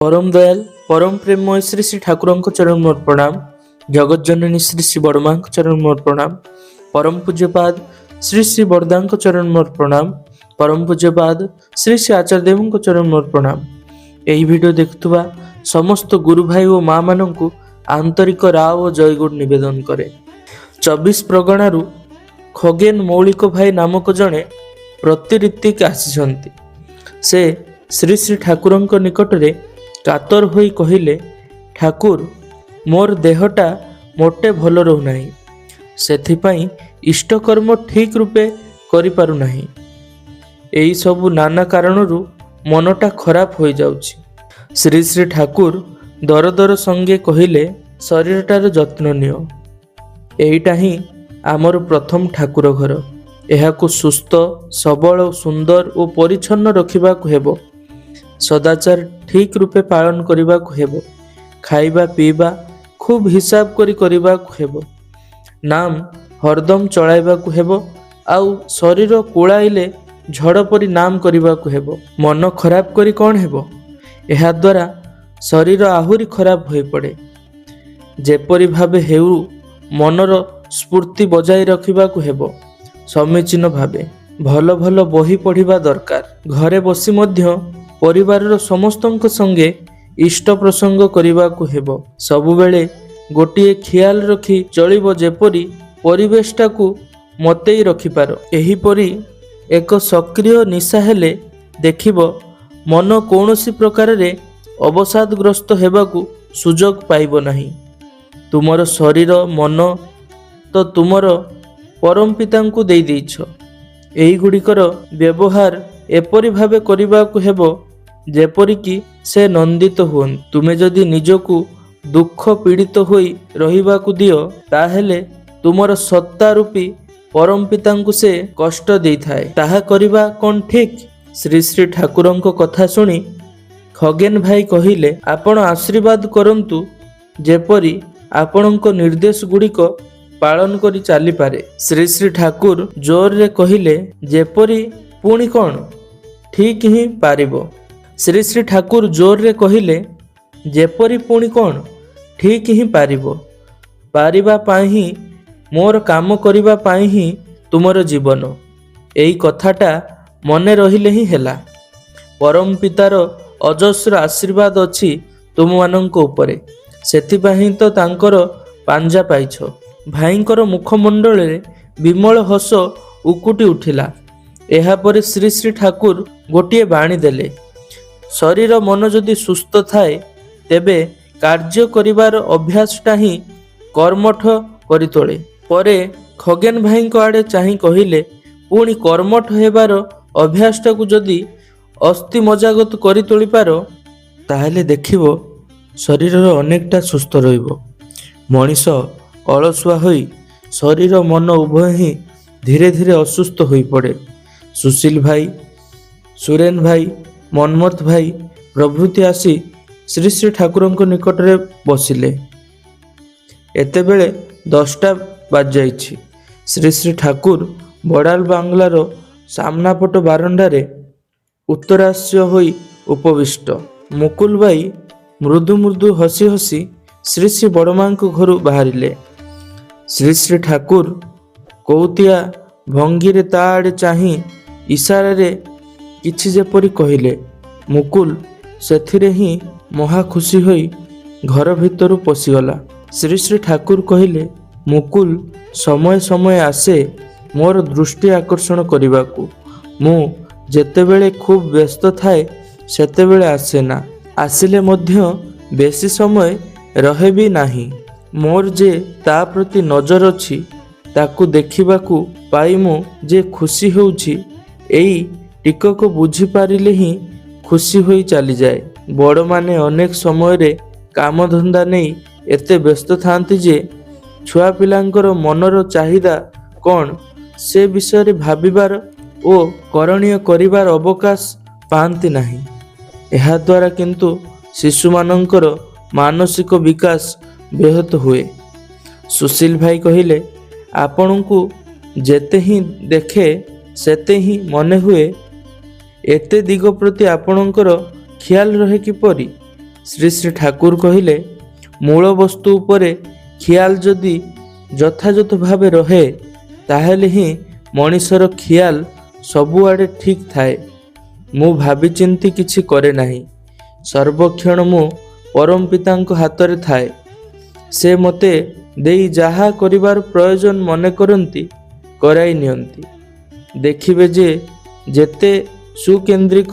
परम दयाल परम प्रेममय श्री श्री ठाकुर चरण मोर प्रणाम। जगत जननी श्री श्री बड़मा चरण मोर प्रणाम। परम पूज्यपाद श्री श्री बरदा चरण मोर प्रणाम। परम पूज्यपाद श्री श्री आचार्य देव चरण मोर प्रणाम। यही वीडियो देखुवा समस्त गुरु भाई और माँ मानू आंतरिक राव और जयगुण निवेदन करे। 24 प्रगणारू खगेन मौलिक भाई नामक जड़े प्रतिऋत्तिक आसी से श्री श्री ठाकुर निकटरे कातर होई कहिले, ठाकुर मोर देहटा मोटे भल रहूना, सेथिपाई इष्टकर्म ठीक रूपे करि पारु नाही। एई सबु नाना कारणरू मनटा खराब हो जाउछि। श्री श्री ठाकुर दर दर संगे कहिले, शरीरटार जत्न नियो। एईटा ही आमर प्रथम ठाकुर घर। एहाकु सुस्थ सबल सुंदर और परिच्छन्न रखिबाकु हेबो। सदाचार ठीक रूपे पालन करिबाकु हेबो। खाइबा पीबा खूब हिसाब करी करिबाकु हेबो। नाम हरदम चलाइबाकु हेबो। आउ शरीर कुलाइले झड़ परी नाम करिबाकु हेबो। मन खराब करी कौन हेबो? एहा द्वारा शरीर आहुरी खराब होई पड़े। जेपरि भाबे हेउ मनर स्फूर्ति बजाई रखिबाकु हेबो। समीचीन भावे भल भल बही पढ़िबा दरकार। घरे बसी मध्य परिवारर समस्तंक संगे इष्ट प्रसंग करिबाकु हेबो। सबुबेले गोटिए ख्याल रखी चलिबो, जेपरि परिवेशटाकु मतेई रखिपार। एहीपरि एक सक्रिय निशा हेले देखिबो मन कौनसी प्रकार रे अवसादग्रस्त हेबाकु सुजोग पाइबो नाही। तुमर शरीर मन तो तुमर परम पितांकु देई देइछ। एही गुड़िकर व्यवहार एपरि भावे करिबाकु हेबो जेपरिकी से नंदित हुन। तुमे जदि निजकु दुख पीड़ित होई रहिबाकु दियो, ताहेले तुमर सत्ता रूपी परम पितांकु से कष्ट देई थाए। ताहा करिबा कोन ठीक? श्री श्री ठाकुरंको कथा सुनी खगेन भाई कहिले, आपण आशीर्वाद करंतु जेपरि आपणको निर्देश गुड़िक पालन करी चली पारे। श्री श्री ठाकुर जोर रे कहिले, जेपरि पुणी कौन ठीक ही पारिबो। श्री श्री ठाकुर जोर रे कहिले, जेपरि पुणी कौन ठीक ही पारिबो। पारिबा पाई ही मोर काम करिबा पाई ही तुमर जीवन। एई कथाटा मने रहिले ही हेला। परम पितार अजस्र आशीर्वाद अछि तुम मानंको उपरे। सेथिपाई तो तांकर पांजा पाइछ। भाईंकर मुखमंडल रे विमल हस उकुटी उठिला। एहा परे श्री श्री ठाकुर गोटिए बाणी देले, शरीर मन जदि सुस्थ थाए तेबे कार्य करिवार अभ्यासटा ही कर्मठ करि तोले। परे खगेन भाईंको आड़े चाही कहिले, पुणी कर्मठ हेबार अभ्यासटाकु जदि अस्थि मजागत करि तोली पारो, ताहेले देखिबो शरीरर अनेकटा सुस्थ रहिबो। मनीष अलसुआ होई शरीर मन उभय ही धीरे धीरे असुस्थ होई पड़े। सुशील भाई, सुरेन भाई, मनमथ भाई प्रभृति आसी श्री श्री ठाकुरंको निकट रे बसिले। एतेबेले 10टा बाज जाइछि। श्री श्री ठाकुर बड़ाल बांगलार सामनापट बारंडारे उत्तराश्य होई उपविष्ट। मुकुल भाई मृदु मृदु हसी हसी श्री श्री बड़मां घर बाहरिले। श्री श्री ठाकुर कौतिया भंगी ता आड़े चाही इशारा रे किछि जेपरि कहिले। मुकुल सेथिरे ही महा खुशी होई घर भितर पशिगला। श्री श्री ठाकुर कहिले, मुकुल समय समय आसे मोर दृष्टि आकर्षण करिबाकू। मु जेतेबेले खूब व्यस्त थाए सेतेबेले आसे ना। आसिले मध्य बेसी समय रहे भी नाही। मोर जे ता प्रति नजर अछि, ताकू देखिबाकू पाई मु जे खुशी होउछि, एई टिकक बुझी पारिले ही खुशी होई चली जाए। बड़ माने अनेक समय रे काम धंदा नहीं एते व्यस्त थांती जे छुआ पिलांकर मनर चाहिदा कौन से विषय रे भाबिबार ओ करणीय करिबार अवकाश पांती नाही। एहा द्वारा किंतु शिशु मानंकर मानसिक विकास ब्याहत हुए। सुशील भाई कहिले, आपणଙ୍କୁ जेते ही देखे सेते ही मने हुए एते दिग प्रति आपणଙ୍କର ख्याल रहे किपरि? ଶ୍ରୀ ଶ୍ରୀ ଠାକୁର କହିଲେ, ମୂଳ ବସ୍ତୁ ଉପରେ ଖିଆଲ ଯଦି ଯଥାଯଥ ଭାବେ ରହେ ତାହେଲେ ହିଁ ମଣିଷର ଖିଆଲ ସବୁଆଡ଼େ ଠିକ୍ ଥାଏ। ମୁଁ ଭାବିଚିନ୍ତି କିଛି କରେ ନାହିଁ। ସର୍ବକ୍ଷଣ ମୁଁ ପରମ ପିତାଙ୍କ ହାତରେ ଥାଏ। ସେ ମୋତେ ଦେଇ ଯାହା କରିବାର ପ୍ରୟୋଜନ ମନେ କରନ୍ତି କରାଇ ନିଅନ୍ତି। ଦେଖିବେ ଯେ ଯେତେ ସୁକେନ୍ଦ୍ରିକ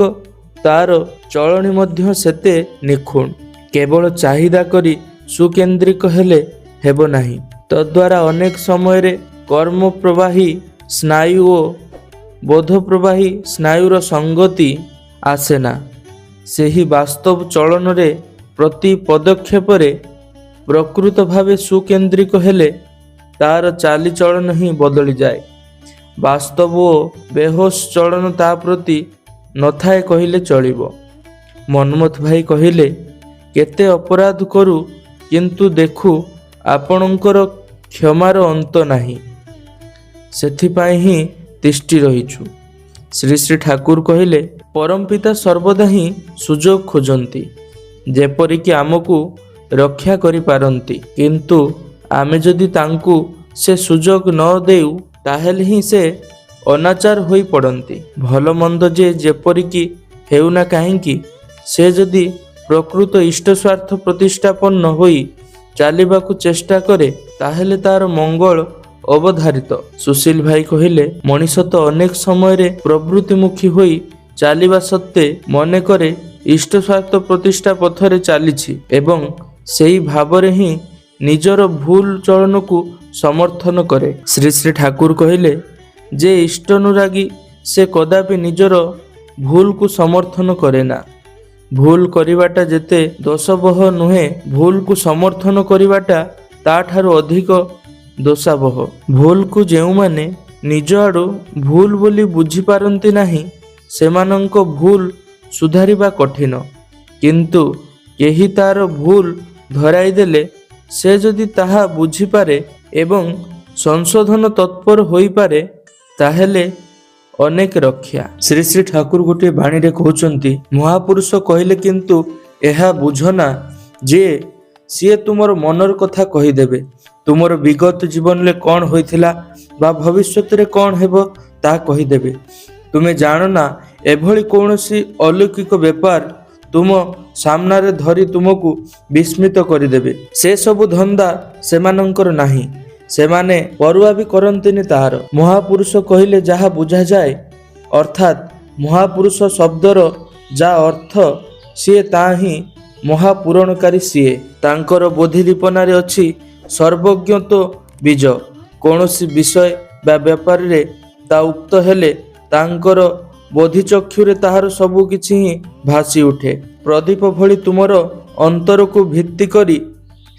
ତାର ଚଳଣି ମଧ୍ୟ ସେତେ ନିଖୁଣ। କେବଳ ଚାହିଦା କରି ସୁକେନ୍ଦ୍ରିକ ହେଲେ ହେବ ନାହିଁ। ତଦ୍ୱାରା ଅନେକ ସମୟରେ କର୍ମ ପ୍ରବାହୀ ସ୍ନାୟୁ ଓ ବୋଧ ପ୍ରବାହୀ ସ୍ନାୟୁର ସଙ୍ଗତି ଆସେ ନା। ସେହି ବାସ୍ତବ ଚଳନରେ ପ୍ରତି ପଦକ୍ଷେପରେ ପ୍ରକୃତ ଭାବେ ସୁକେନ୍ଦ୍ରିକ ହେଲେ ତାର ଚାଲିଚଳନ ହିଁ ବଦଳିଯାଏ। ବାସ୍ତବ ଓ ବେହୋସ ଚଳନ ତା ପ୍ରତି ନଥାଏ କହିଲେ ଚଳିବ। ମନ୍ମଥ ଭାଇ କହିଲେ, କେତେ ଅପରାଧ କରୁ କିନ୍ତୁ ଦେଖୁ ଆପଣଙ୍କର କ୍ଷମାର ଅନ୍ତ ନାହିଁ। ସେଥିପାଇଁ ହିଁ ତିଷ୍ଠି ରହିଛୁ। ଶ୍ରୀ ଶ୍ରୀ ଠାକୁର କହିଲେ, ପରମପିତା ସର୍ବଦା ହିଁ ସୁଯୋଗ ଖୋଜନ୍ତି, ଯେପରିକି ଆମକୁ ରକ୍ଷା କରିପାରନ୍ତି। କିନ୍ତୁ ଆମେ ଯଦି ତାଙ୍କୁ ସେ ସୁଯୋଗ ନ ଦେଉ ତାହେଲେ ହିଁ ସେ ଅନାଚାର ହୋଇ ପଡ଼ନ୍ତି। ଭଲ ମନ୍ଦ ଯେ ଯେପରିକି ହେଉନା କାହିଁକି, ସେ ଯଦି ପ୍ରକୃତ ଇଷ୍ଟ ସ୍ୱାର୍ଥ ପ୍ରତିଷ୍ଠାପନ୍ନ ହୋଇ ଚାଲିବାକୁ ଚେଷ୍ଟା କରେ ତାହେଲେ ତାର ମଙ୍ଗଳ ଅବଧାରିତ। ସୁଶୀଲ ଭାଇ କହିଲେ, ମଣିଷ ତ ଅନେକ ସମୟରେ ପ୍ରବୃତ୍ତିମୁଖୀ ହୋଇ ଚାଲିବା ସତ୍ତ୍ୱେ ମନେ କରେ ଇଷ୍ଟ ସ୍ୱାର୍ଥ ପ୍ରତିଷ୍ଠା ପଥରେ ଚାଲିଛି ଏବଂ ସେହି ଭାବରେ ହିଁ ନିଜର ଭୁଲ ଚଳନକୁ ସମର୍ଥନ କରେ। ଶ୍ରୀ ଶ୍ରୀ ଠାକୁର କହିଲେ, ଯେ ଇଷ୍ଟାନୁରାଗୀ ସେ କଦାପି ନିଜର ଭୁଲକୁ ସମର୍ଥନ କରେ ନା। ଭୁଲ କରିବାଟା ଯେତେ ଦୋଷବହ ନୁହେଁ, ଭୁଲକୁ ସମର୍ଥନ କରିବାଟା ତାଠାରୁ ଅଧିକ ଦୋଷାବହ। ଭୁଲକୁ ଯେଉଁମାନେ ନିଜ ଆଡ଼ୁ ଭୁଲ ବୋଲି ବୁଝିପାରନ୍ତି ନାହିଁ ସେମାନଙ୍କ ଭୁଲ ସୁଧାରିବା କଠିନ। କିନ୍ତୁ କେହି ତାର ଭୁଲ ଧରାଇ ଦେଲେ ସେ ଯଦି ତାହା ବୁଝିପାରେ ଏବଂ ସଂଶୋଧନ ତତ୍ପର ହୋଇପାରେ ତାହେଲେ ଅନେକ ରକ୍ଷା। ଶ୍ରୀ ଶ୍ରୀ ଠାକୁର ଗୋଟିଏ ବାଣୀରେ କହୁଛନ୍ତି, ମହାପୁରୁଷ କହିଲେ କିନ୍ତୁ ଏହା ବୁଝନା ଯେ ସିଏ ତୁମର ମନର କଥା କହିଦେବେ। ତୁମର ବିଗତ ଜୀବନରେ କ'ଣ ହୋଇଥିଲା ବା ଭବିଷ୍ୟତରେ କ'ଣ ହେବ ତାହା କହିଦେବେ। ତୁମେ ଜାଣ ନା ଏଭଳି କୌଣସି ଅଲୌକିକ ବ୍ୟାପାର ତୁମ ସାମ୍ନାରେ ଧରି ତୁମକୁ ବିସ୍ମିତ କରିଦେବେ। ସେ ସବୁ ଧନ୍ଦା ସେମାନଙ୍କର ନାହିଁ। ସେମାନେ ପରୁଆ ବି କରନ୍ତିନି ତାହାର। ମହାପୁରୁଷ କହିଲେ ଯାହା ବୁଝାଯାଏ, ଅର୍ଥାତ୍ ମହାପୁରୁଷ ଶବ୍ଦର ଯାହା ଅର୍ଥ ସିଏ ତାହା ହିଁ ମହାପୂରଣକାରୀ ସିଏ। ତାଙ୍କର ବୋଧିଦୀପନାରେ ଅଛି ସର୍ବଜ୍ଞତ ବୀଜ। କୌଣସି ବିଷୟ ବା ବ୍ୟାପାରରେ ତା ଉକ୍ତ ହେଲେ ତାଙ୍କର ବୋଧିଚକ୍ଷୁରେ ତାହାର ସବୁ କିଛି ହିଁ ଭାସି ଉଠେ। ପ୍ରଦୀପ ଭଳି ତୁମର ଅନ୍ତରକୁ ଭିତ୍ତି କରି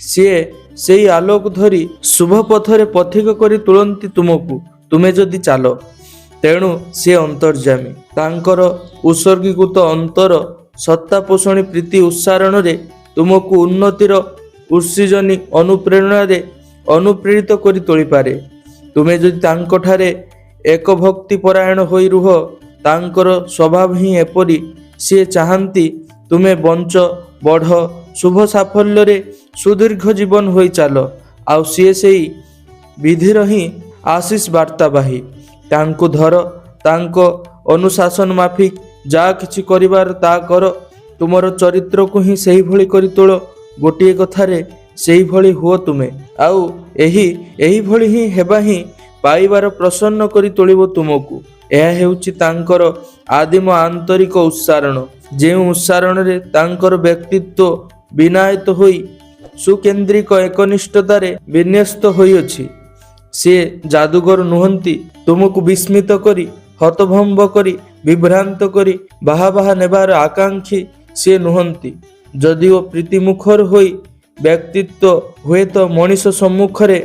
ସିଏ ସେଇ ଆଲୋକ ଧରି ଶୁଭ ପଥରେ ପଥିକ କରି ତୁଳନ୍ତି ତୁମକୁ, ତୁମେ ଯଦି ଚାଲ। ତେଣୁ ସେ ଅନ୍ତର୍ଯାମୀ। ତାଙ୍କର ଉତ୍ସର୍ଗୀକୃତ ଅନ୍ତର ସତ୍ତା ପୋଷଣୀ ପ୍ରୀତି ଉଚ୍ଚାରଣରେ ତୁମକୁ ଉନ୍ନତିର ଉତ୍ସୃଜନୀ ଅନୁପ୍ରେରଣାରେ ଅନୁପ୍ରେରିତ କରି ତୋଳିପାରେ। ତୁମେ ଯଦି ତାଙ୍କଠାରେ ଏକ ଭକ୍ତି ପରାୟଣ ହୋଇ ରୁହ, ତାଙ୍କର ସ୍ୱଭାବ ହିଁ ଏପରି। ସିଏ ଚାହାନ୍ତି ତୁମେ ବଞ୍ଚ, ବଢ଼, ଶୁଭ ସାଫଲ୍ୟରେ ସୁଦୀର୍ଘ ଜୀବନ ହୋଇ ଚାଲ। ଆଉ ସିଏ ସେଇ ବିଧିର ହିଁ ଆଶିଷ ବାର୍ତ୍ତାବାହୀ। ତାଙ୍କୁ ଧର, ତାଙ୍କ ଅନୁଶାସନ ମାଫିକ ଯାହା କିଛି କରିବାର ତାହା କର। ତୁମର ଚରିତ୍ରକୁ ହିଁ ସେହିଭଳି କରି ତୋଳ। ଗୋଟିଏ କଥାରେ ସେହିଭଳି ହୁଅ ତୁମେ। ଆଉ ଏହିଭଳି ହିଁ ହେବା ହିଁ ପାଇବାର ପ୍ରସନ୍ନ କରି ତୋଳିବ ତୁମକୁ। ଏହା ହେଉଛି ତାଙ୍କର ଆଦିମ ଆନ୍ତରିକ ଉଚ୍ଚାରଣ, ଯେଉଁ ଉଚ୍ଚାରଣରେ ତାଙ୍କର ବ୍ୟକ୍ତିତ୍ୱ ବିନାୟତ ହୋଇ ସୁକେନ୍ଦ୍ରିକ ଏକନିଷ୍ଠତାରେ ବିନ୍ୟସ୍ତ ହୋଇଅଛି। ସିଏ ଯାଦୁଗର ନୁହନ୍ତି। ତୁମକୁ ବିସ୍ମିତ କରି, ହତଭମ୍ବ କରି, ବିଭ୍ରାନ୍ତ କରି ବାହା ବାହା ନେବାର ଆକାଂକ୍ଷୀ ସିଏ ନୁହନ୍ତି। ଯଦିଓ ପ୍ରୀତିମୁଖର ହୋଇ ବ୍ୟକ୍ତିତ୍ୱ ହୁଏତ ମଣିଷ ସମ୍ମୁଖରେ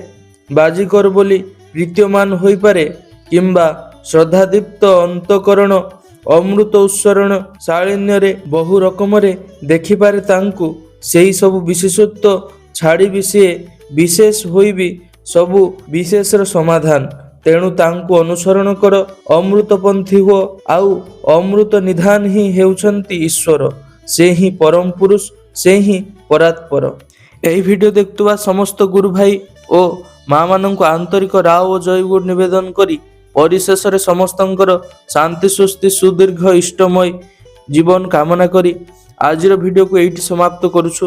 ବାଜିକର ବୋଲି ପ୍ରୀତ୍ୟମାନ ହୋଇପାରେ, କିମ୍ବା ଶ୍ରଦ୍ଧାଦୀପ୍ତ ଅନ୍ତଃକରଣ ଅମୃତ ଉତ୍ସରଣ ଶାଳିନ୍ୟରେ ବହୁ ରକମରେ ଦେଖିପାରେ ତାଙ୍କୁ, ସେହି ସବୁ ବିଶେଷତ୍ୱ ଛାଡ଼ି ବି ସିଏ ବିଶେଷ ହୋଇବି ସବୁ ବିଶେଷର ସମାଧାନ। ତେଣୁ ତାଙ୍କୁ ଅନୁସରଣ କର, ଅମୃତପନ୍ଥୀ ହୁଅ। ଆଉ ଅମୃତ ନିଧାନ ହିଁ ହେଉଛନ୍ତି ଈଶ୍ୱର। ସେ ହିଁ ପରମ ପୁରୁଷ ସେ ହିଁ ପରାତ୍ପର। ଏହି ଭିଡ଼ିଓ ଦେଖୁଥିବା ସମସ୍ତ ଗୁରୁ ଭାଇ ଓ ମା ମାନଙ୍କୁ ଆନ୍ତରିକ ରାଓ ଓ ଜୟଗୁରୁ ନିବେଦନ କରି ପରିଶେଷରେ ସମସ୍ତଙ୍କର ଶାନ୍ତି ସୁସ୍ଥି ସୁଦୀର୍ଘ ଇଷ୍ଟମୟ ଜୀବନ କାମନା କରି ଆଜିର ଭିଡ଼ିଓକୁ ଏଇଠି ସମାପ୍ତ କରୁଛୁ।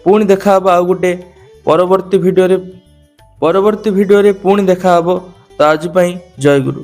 ପୁଣି ଦେଖାହବ ଆଉ ଗୋଟେ ପରବର୍ତ୍ତୀ ଭିଡ଼ିଓରେ ପୁଣି ଦେଖାହବ। ତ ଆଜି ପାଇଁ ଜୟ ଗୁରୁ।